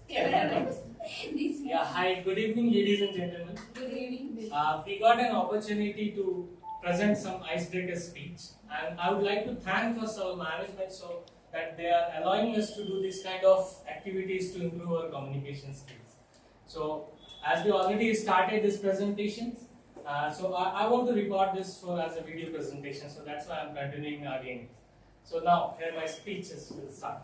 Yeah, hi, good evening, ladies and gentlemen. Good evening. We got an opportunity to present some icebreaker speech, and I would like to thank first our management so that they are allowing us to do this kind of activities to improve our communication skills. So, as we already started this presentation, I want to record this for as a video presentation, so that's why I'm continuing again. So now, here my speeches will start.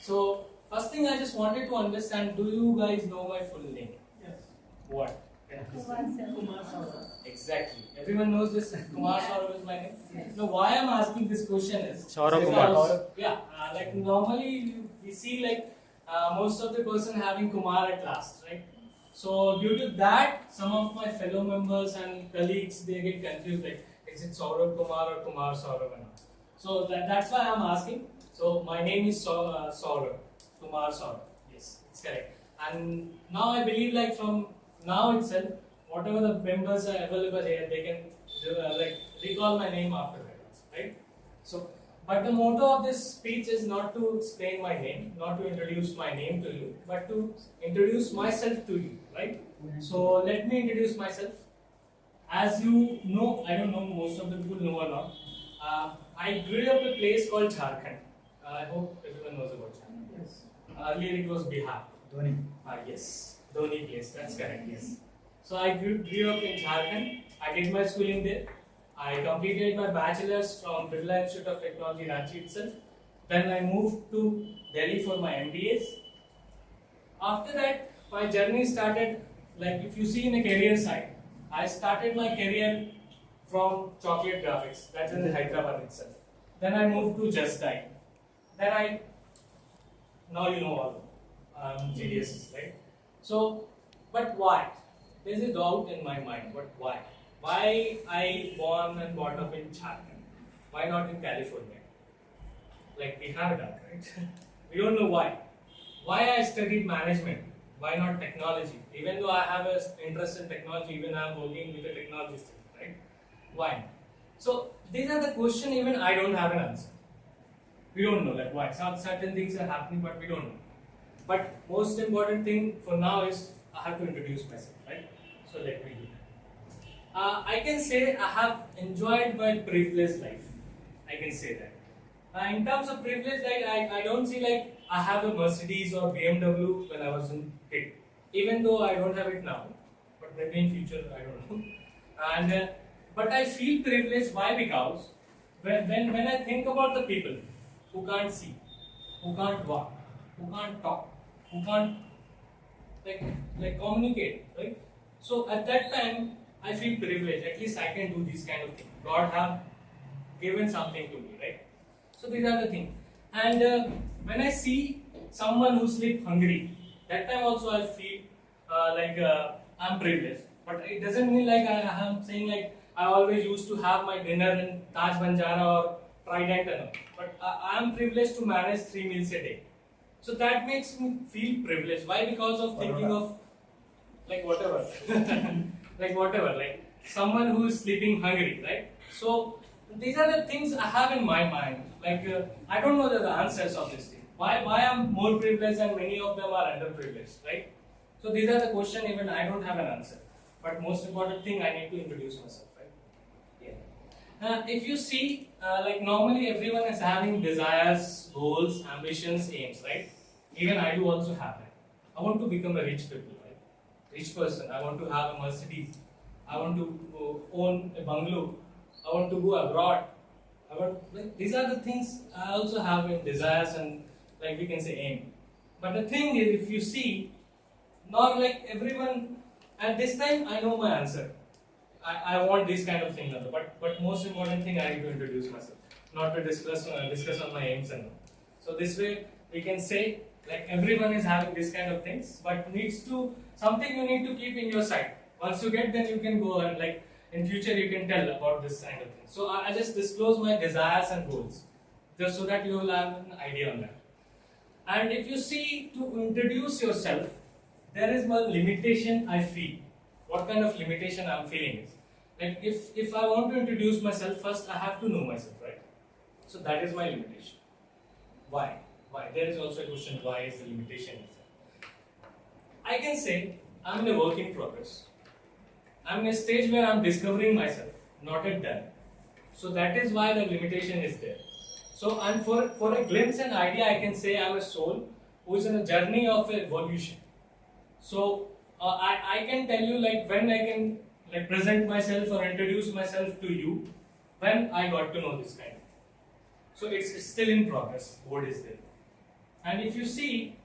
So, first thing I just wanted to understand, do you guys know my full name? Yes. What? Can you please tell? Kumar Saurabh. Exactly. Everyone knows this. Kumar Saurabh is my name. Yes. Now, why I'm asking this question is Saurabh because, Kumar. yeah, like normally we see like most of the person having Kumar at last, right? So due to that, some of my fellow members and colleagues they get confused like, is it Saurabh Kumar or Kumar Saurabh? And all. So that's why I'm asking. So my name is Saurabh Kumar Saurabh. Yes, it's correct. And now I believe like from now itself, whatever the members are available here, they can like recall my name after that, right? So, but the motto of this speech is not to explain my name, not to introduce my name to you, but to introduce myself to you, right? So let me introduce myself. As you know, I don't know most of the people know or not. I grew up in a place called Jharkhand. I hope everyone knows about Jharkhand. Yes. Earlier it was Bihar. Dhoni. Yes, Dhoni place. That's correct. Yes. So I grew up in Jharkhand. I did my schooling there. I completed my bachelor's from Birla Institute of Technology, Ranchi itself. Then I moved to Delhi for my MBAs. After that, my journey started. Like if you see in a career side, I started my career from chocolate graphics. That's in Hyderabad itself. Then I moved to Just Die. Then now you know all GDS, right? So, but why? There's a doubt in my mind. But why? Why I born and brought up in Jharkhand? Why not in California? Like we have done, right? We don't know why. Why I studied management? Why not technology? Even though I have an interest in technology, even I'm working with a technology student, right? Why? So these are the questions even I don't have an answer. We don't know like why. Some certain things are happening, but we don't know. But most important thing for now is I have to introduce myself, right? So let me do that. I can say I have enjoyed my privileged life. I can say that. In terms of privilege, like I don't see like I have a Mercedes or BMW when I was in kid. Even though I don't have it now, but maybe in future I don't know. And but I feel privileged. Why? Because when I think about the people who can't see, who can't walk, who can't talk, who can't like communicate, right? So at that time, I feel privileged. At least I can do this kind of thing. God have given something to me, right? So these are the things. And when I see someone who sleep hungry, that time also I feel I'm privileged. But it doesn't mean like I am saying like I always used to have my dinner in Taj Banjara or Trident and all. But I am privileged to manage 3 meals a day. So that makes me feel privileged. Why? Because of thinking of like whatever, like someone who is sleeping hungry, right? So these are the things I have in my mind. Like I don't know the answers of this thing. Why I'm more privileged and many of them are underprivileged, right? So these are the question even I don't have an answer. But most important thing I need to introduce myself, right? Yeah. If you see, like normally everyone is having desires, goals, ambitions, aims, right? Even I do also have that. I want to become a rich people, right? Rich person. I want to have a Mercedes. I want to own a bungalow. I want to go abroad. These are the things I also have in desires and like we can say aim. But the thing is, if you see, not like everyone at this time I know my answer. I want this kind of thing, but most important thing I need to introduce myself, not to discuss on my aims and all. So this way we can say like everyone is having this kind of things, but needs to something you need to keep in your side. Once you get, then you can go and like in future you can tell about this kind of thing. So I just disclose my desires and goals, just so that you will have an idea on that. And if you see to introduce yourself, there is one limitation I feel. What kind of limitation I am feeling is like if I want to introduce myself, first I have to know myself, right? So that is my limitation. Why? Why? There is also a question. Why is the limitation? I can say I'm in a work in progress. I'm in a stage where I'm discovering myself, not yet done. So that is why the limitation is there. So and for a glimpse and idea, I can say I'm a soul who is in a journey of evolution. So I can tell you like when I can like present myself or introduce myself to you when I got to know this kind. So it's still in progress. What is there? And if you see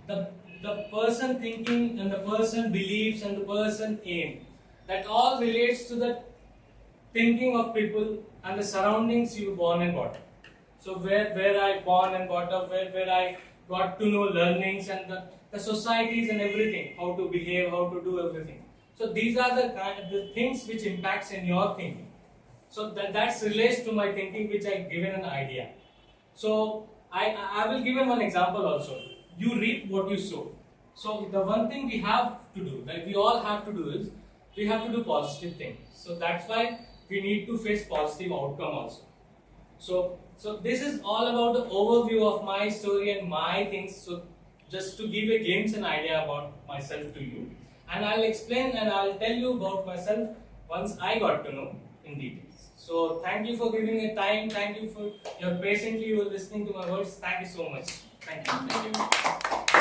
the person thinking and the person beliefs and the person aim, that all relates to the thinking of people and the surroundings you born and brought up. So where I born and brought up, where I got to know learnings and the societies and everything, how to behave, how to do everything. So these are the things which impacts in your thinking. So that's relates to my thinking, which I given an idea. So I will give you one example also. You reap what you sow. So the one thing we have to do, like we all have to do, is we have to do positive things. So that's why we need to face positive outcome also. So this is all about the overview of my story and my things. So just to give a glimpse and idea about myself to you, and I'll explain and I'll tell you about myself once I got to know in details. So thank you for giving me time. Thank you for your patiently you were listening to my words. Thank you so much. Thank you. Thank you.